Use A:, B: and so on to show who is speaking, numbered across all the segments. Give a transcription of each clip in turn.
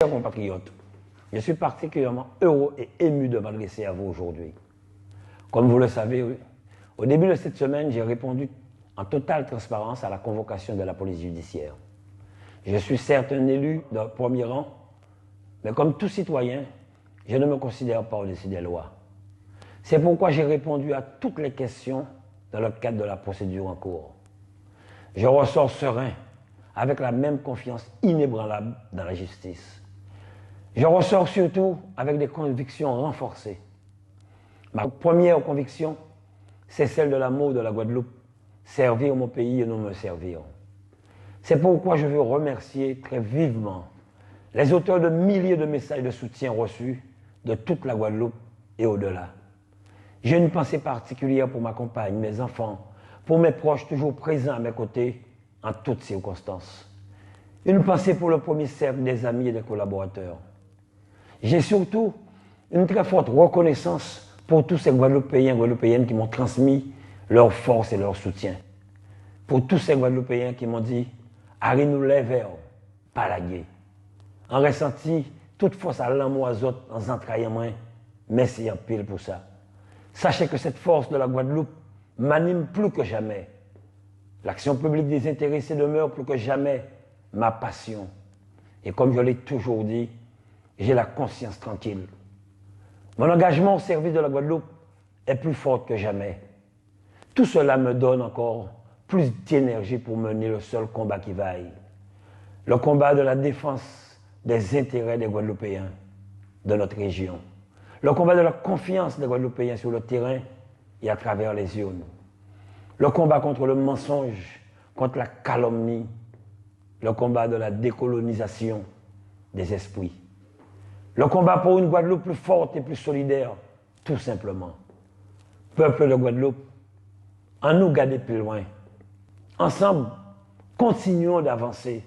A: chers compatriotes, je suis particulièrement heureux et ému de m'adresser à vous aujourd'hui. Comme vous le savez, au début de cette semaine, j'ai répondu en totale transparence à la convocation de la police judiciaire. Je suis certes un élu de premier rang, mais comme tout citoyen, je ne me considère pas au-dessus des lois. C'est pourquoi j'ai répondu à toutes les questions dans le cadre de la procédure en cours. Je ressors serein, avec la même confiance inébranlable dans la justice. Je ressors surtout avec des convictions renforcées. Ma première conviction, c'est celle de l'amour de la Guadeloupe, servir mon pays et non me servir. C'est pourquoi je veux remercier très vivement les auteurs de milliers de messages de soutien reçus de toute la Guadeloupe et au-delà. J'ai une pensée particulière pour ma compagne, mes enfants, pour mes proches toujours présents à mes côtés en toutes circonstances. Une pensée pour le premier cercle des amis et des collaborateurs. J'ai surtout une très forte reconnaissance pour tous ces Guadeloupéens et Guadeloupéennes qui m'ont transmis leur force et leur soutien. Pour tous ces Guadeloupéens qui m'ont dit « Harry nous lève, pas la guerre ». En ressenti toute force à l'amour aux autres, en entraillant moins, merci en pile pour ça. Sachez que cette force de la Guadeloupe m'anime plus que jamais. L'action publique désintéressée demeure plus que jamais ma passion. Et comme je l'ai toujours dit, j'ai la conscience tranquille. Mon engagement au service de la Guadeloupe est plus fort que jamais. Tout cela me donne encore plus d'énergie pour mener le seul combat qui vaille. Le combat de la défense des intérêts des Guadeloupéens, de notre région. Le combat de la confiance des Guadeloupéens sur le terrain et à travers les urnes. Le combat contre le mensonge, contre la calomnie. Le combat de la décolonisation des esprits. Le combat pour une Guadeloupe plus forte et plus solidaire, tout simplement. Peuple de Guadeloupe, en nous garder plus loin. Ensemble, continuons d'avancer,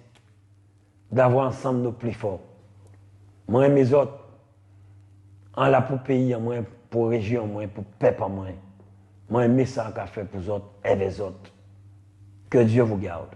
A: d'avoir ensemble nos plus forts. Moi et mes autres, en là pour pays, en moins pour région, en moins pour peuple, en moins. Moi, aimer ça qu'a fait pour les autres et les autres. Que Dieu vous garde.